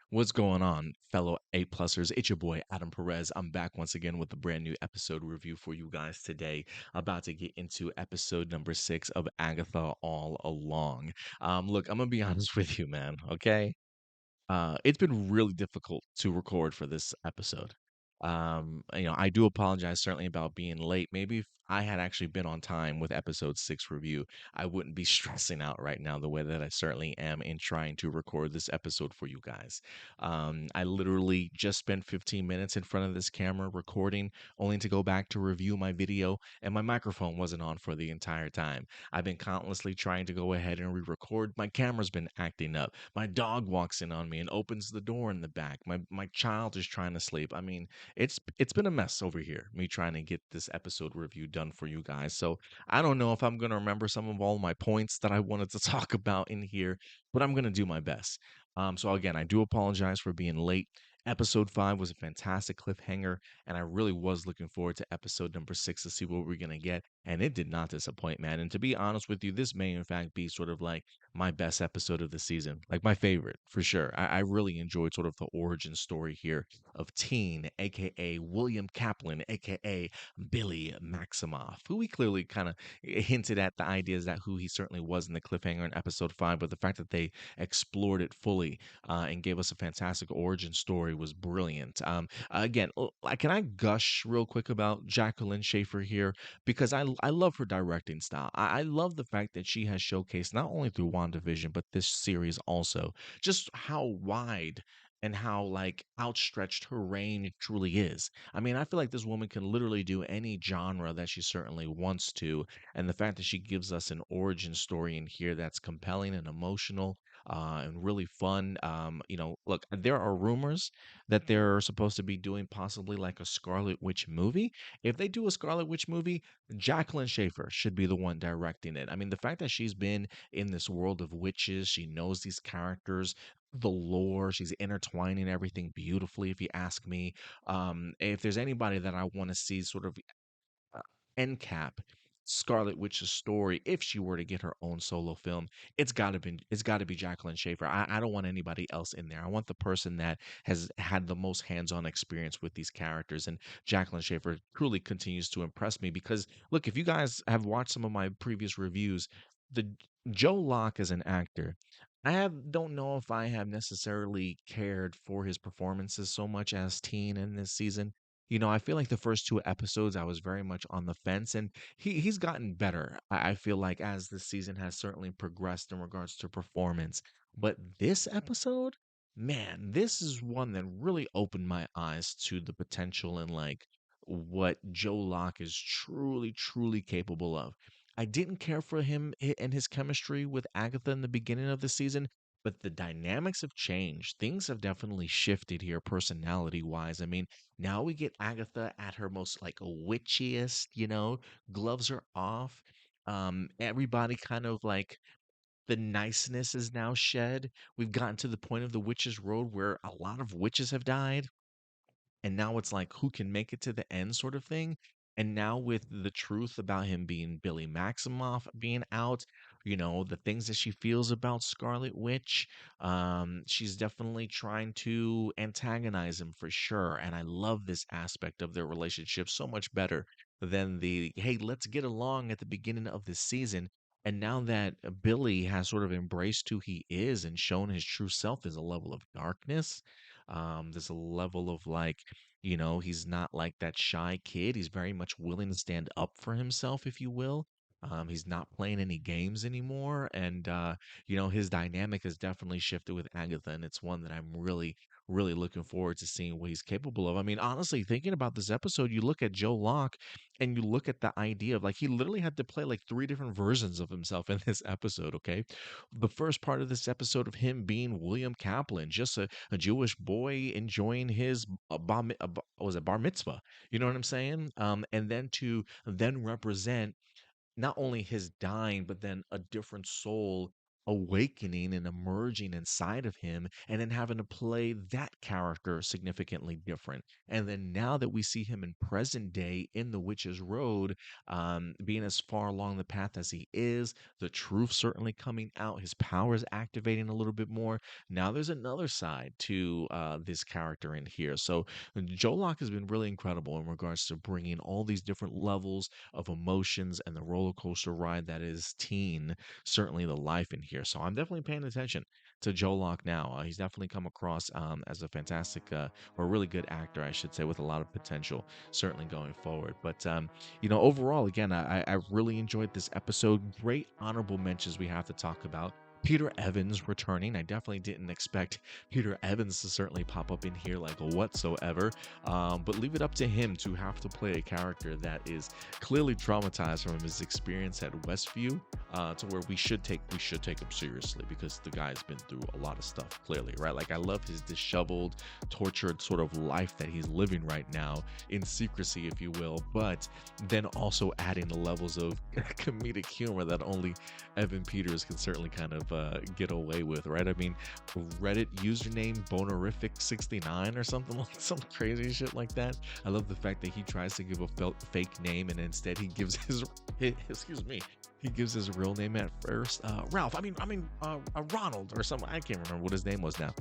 What's going on, fellow A-plusers? It's your boy Adam Perez. I'm back once again with a brand new episode review for you guys today. About to get into episode number 6 of Agatha All Along. Look, I'm gonna be honest with you, man. Okay, it's been really difficult to record for this episode. I do apologize certainly about being late. Maybe if I had actually been on time with episode 6 review, I wouldn't be stressing out right now the way that I certainly am in trying to record this episode for you guys. I literally just spent 15 minutes in front of this camera recording, only to go back to review my video, and my microphone wasn't on for the entire time. I've been countlessly trying to go ahead and re-record. My camera's been acting up. My dog walks in on me and opens the door in the back. My child is trying to sleep. I mean, it's been a mess over here, me trying to get this episode review done for you guys. So I don't know if I'm gonna remember some of all my points that I wanted to talk about in here, but I'm gonna do my best. So again, I do apologize for being late. Episode 5 was a fantastic cliffhanger, and I really was looking forward to episode number 6 to see what we're gonna get. And it did not disappoint, man. And to be honest with you, this may in fact be sort of like my best episode of the season, like my favorite for sure. I really enjoyed sort of the origin story here of Teen, aka William Kaplan, aka Billy Maximoff, who we clearly kind of hinted at the ideas that who he certainly was in the cliffhanger in episode 5, but the fact that they explored it fully and gave us a fantastic origin story was brilliant. Again, can I gush real quick about Jacqueline Schaeffer here? Because I love her directing style. I love the fact that she has showcased not only through WandaVision, but this series also, just how wide and how like outstretched her range truly is. I mean, I feel like this woman can literally do any genre that she certainly wants to, and the fact that she gives us an origin story in here that's compelling and emotional. And really fun. Look, there are rumors that they're supposed to be doing possibly like a Scarlet Witch movie. If they do a Scarlet Witch movie, Jacqueline Schaeffer should be the one directing it. I mean, the fact that she's been in this world of witches, she knows these characters, the lore, she's intertwining everything beautifully, if you ask me. If there's anybody that I want to see sort of uh, end cap Scarlet Witch's story, if she were to get her own solo film, it's got to be Jacqueline Schaeffer. I don't want anybody else in there. I want the person that has had the most hands-on experience with these characters, and Jacqueline Schaeffer truly continues to impress me because look, if you guys have watched some of my previous reviews, the Joe Locke as an actor, don't know if I have necessarily cared for his performances so much as Teen in this season. I feel like the first 2 episodes, I was very much on the fence, and he's gotten better. I feel like as the season has certainly progressed in regards to performance. But this episode, man, this is one that really opened my eyes to the potential and like what Joe Locke is truly, truly capable of. I didn't care for him and his chemistry with Agatha in the beginning of the season, but the dynamics have changed. Things have definitely shifted here, personality wise. I mean, now we get Agatha at her most like witchiest, gloves are off. Everybody kind of like the niceness is now shed. We've gotten to the point of the witch's road where a lot of witches have died, and now it's like who can make it to the end sort of thing. And now with the truth about him being Billy Maximoff being out, the things that she feels about Scarlet Witch, she's definitely trying to antagonize him for sure. And I love this aspect of their relationship so much better than the hey, let's get along at the beginning of this season. And now that Billy has sort of embraced who he is and shown his true self, there's a level of darkness. There's a level of like, he's not like that shy kid. He's very much willing to stand up for himself, if you will. He's not playing any games anymore. And, his dynamic has definitely shifted with Agatha. And it's one that I'm really, really looking forward to seeing what he's capable of. I mean, honestly, thinking about this episode, you look at Joe Locke and you look at the idea of like he literally had to play like 3 different versions of himself in this episode. Okay. The first part of this episode of him being William Kaplan, just a Jewish boy enjoying his was it bar mitzvah? You know what I'm saying? And then to then represent not only his dying, but then a different soul awakening and emerging inside of him, and then having to play that character significantly different. And then now that we see him in present day in the Witch's Road, being as far along the path as he is, the truth certainly coming out, his powers activating a little bit more. Now there's another side to this character in here. So Joe Locke has been really incredible in regards to bringing all these different levels of emotions and the roller coaster ride that is Teen, certainly the life in here. So I'm definitely paying attention to Joe Locke now. He's definitely come across as a fantastic or really good actor, I should say, with a lot of potential, certainly going forward. But overall, again, I really enjoyed this episode. Great honorable mentions we have to talk about. Peter Evans returning. I definitely didn't expect Peter Evans to certainly pop up in here like whatsoever. But leave it up to him to have to play a character that is clearly traumatized from his experience at Westview, to where we should take him seriously because the guy's been through a lot of stuff, clearly, right? Like I love his disheveled, tortured sort of life that he's living right now in secrecy, if you will, but then also adding the levels of comedic humor that only Evan Peters can certainly kind of get away with, right? I mean, Reddit username Bonerific69 or something like some crazy shit like that. I love the fact that he tries to give a fake name and instead he gives excuse me, he gives his real name at first. Ralph. Ronald or something. I can't remember what his name was now.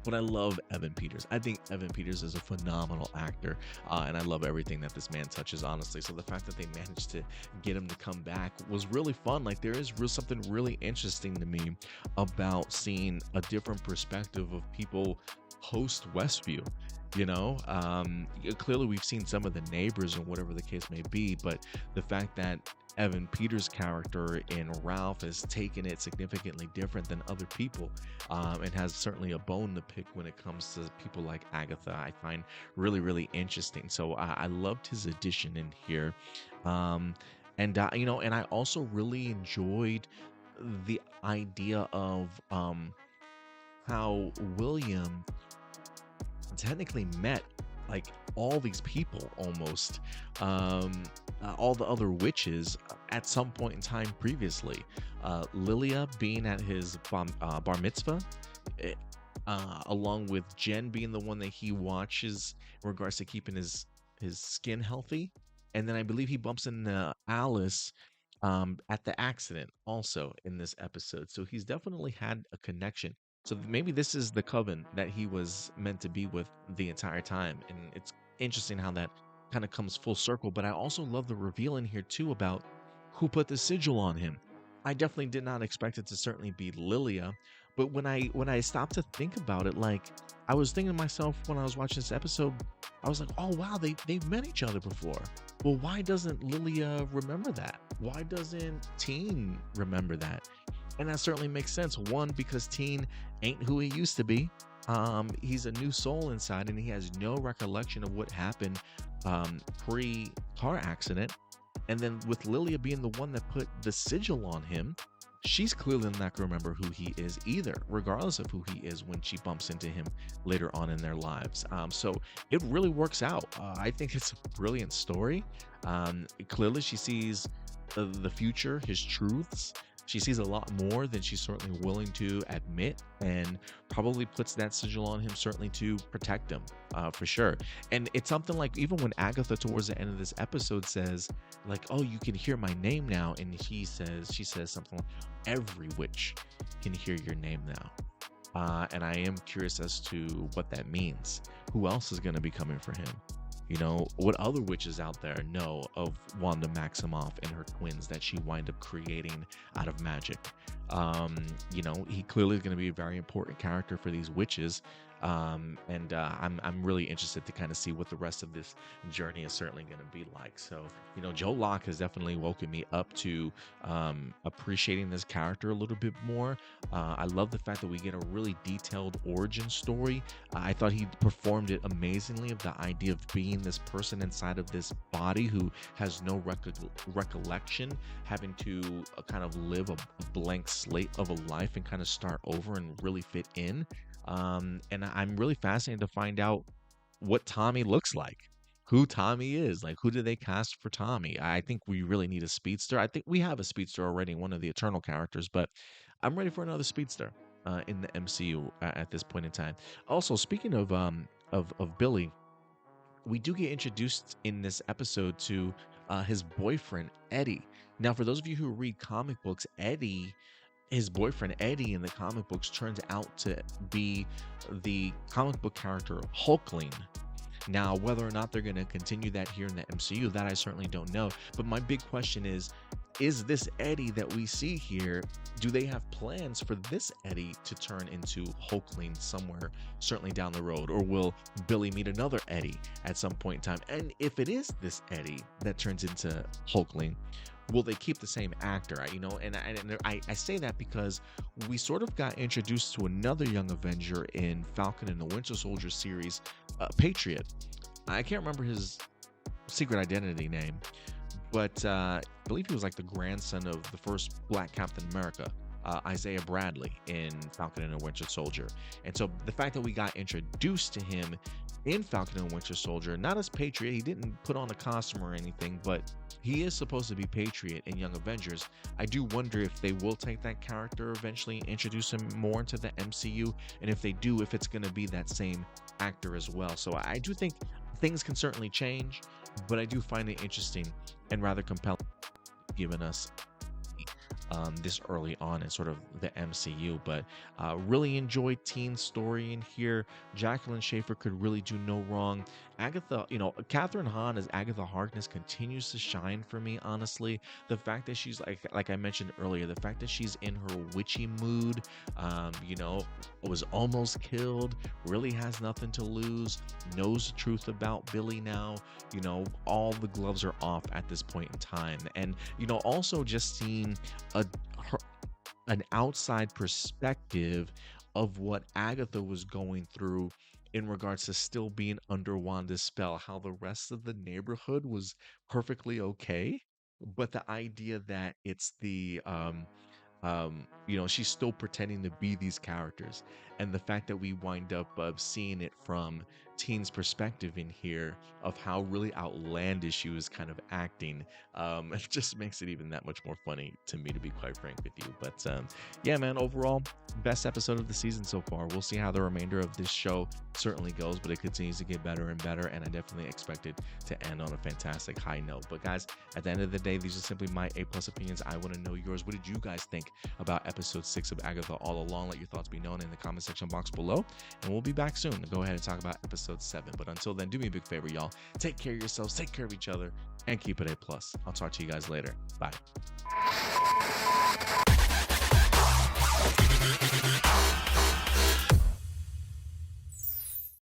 But I love Evan Peters. I think Evan Peters is a phenomenal actor, and I love everything that this man touches, honestly. So the fact that they managed to get him to come back was really fun. Like there is something really interesting to me about seeing a different perspective of people post Westview. Clearly we've seen some of the neighbors and whatever the case may be, but the fact that Evan Peters' character in Ralph has taken it significantly different than other people, and has certainly a bone to pick when it comes to people like Agatha. I find really, really interesting. So I loved his addition in here, and I also really enjoyed the idea of how William technically met like all these people almost, all the other witches at some point in time previously. Lilia being at his bar mitzvah, eh, along with Jen being the one that he watches in regards to keeping his skin healthy, and then I believe he bumps into Alice at the accident also in this episode. So he's definitely had a connection. So maybe this is the coven that he was meant to be with the entire time. And it's interesting how that kind of comes full circle. But I also love the reveal in here too about who put the sigil on him. I definitely did not expect it to certainly be Lilia. But when I stopped to think about it, like I was thinking to myself when I was watching this episode, I was like, oh wow, they've met each other before. Well, why doesn't Lilia remember that? Why doesn't Teen remember that? And that certainly makes sense. One, because Teen ain't who he used to be. He's a new soul inside, and he has no recollection of what happened pre-car accident. And then with Lilia being the one that put the sigil on him, she's clearly not going to remember who he is either, regardless of who he is when she bumps into him later on in their lives. So it really works out. I think it's a brilliant story. Clearly, she sees the future, his truths. She sees a lot more than she's certainly willing to admit, and probably puts that sigil on him certainly to protect him, for sure. And it's something like even when Agatha towards the end of this episode says like, oh, you can hear my name now, and she says something like, every witch can hear your name now. And I am curious as to what that means. Who else is going to be coming for him? What other witches out there know of Wanda Maximoff and her twins that she wind up creating out of magic? He clearly is going to be a very important character for these witches. And I'm really interested to kind of see what the rest of this journey is certainly going to be like. So, Joe Locke has definitely woken me up to appreciating this character a little bit more. I love the fact that we get a really detailed origin story. I thought he performed it amazingly, of the idea of being this person inside of this body who has no recollection, having to kind of live a blank slate of a life and kind of start over and really fit in. And I'm really fascinated to find out what Tommy looks like, who Tommy is. Like, who did they cast for Tommy? I think we really need a speedster. I think we have a speedster already, one of the Eternal characters, but I'm ready for another speedster in the MCU at this point in time. Also, speaking of Billy, we do get introduced in this episode to his boyfriend Eddie. Now, for those of you who read comic books, his boyfriend Eddie in the comic books turns out to be the comic book character Hulkling. Now, whether or not they're going to continue that here in the MCU, that I certainly don't know. But my big question is this Eddie that we see here, do they have plans for this Eddie to turn into Hulkling somewhere, certainly down the road? Or will Billy meet another Eddie at some point in time? And if it is this Eddie that turns into Hulkling, will they keep the same actor? I say that because we sort of got introduced to another young Avenger in Falcon and the Winter Soldier series, Patriot. I can't remember his secret identity name, but I believe he was like the grandson of the first Black Captain America, Isaiah Bradley, in Falcon and the Winter Soldier. And so the fact that we got introduced to him in Falcon and Winter Soldier, not as Patriot, he didn't put on a costume or anything, but he is supposed to be Patriot in Young Avengers. I do wonder if they will take that character eventually and introduce him more into the MCU, and if they do, if it's going to be that same actor as well. So I do think things can certainly change, but I do find it interesting and rather compelling, given us this early on in sort of the MCU. But really enjoyed Teen's story in here. Jacqueline Schaeffer could really do no wrong. Agatha, Catherine Hahn as Agatha Harkness continues to shine for me, honestly. The fact that she's like I mentioned earlier, the fact that she's in her witchy mood, was almost killed, really has nothing to lose, knows the truth about Billy now, all the gloves are off at this point in time. And also just seeing an outside perspective of what Agatha was going through in regards to still being under Wanda's spell, how the rest of the neighborhood was perfectly okay, but the idea that it's she's still pretending to be these characters, and the fact that we wind up seeing it from Teen's perspective in here of how really outlandish she was kind of acting, it just makes it even that much more funny to me, to be quite frank with you. But yeah, man, overall, best episode of the season so far. We'll see how the remainder of this show certainly goes, but it continues to get better and better, and I definitely expect it to end on a fantastic high note. But guys, at the end of the day, these are simply my A+ opinions. I want to know yours. What did you guys think about episode 6 of Agatha All Along? Let your thoughts be known in the comment section box below, and we'll be back soon to go ahead and talk about episode 7. But until then, do me a big favor, y'all. Take care of yourselves, take care of each other, and keep it A+. I'll talk to you guys later. Bye.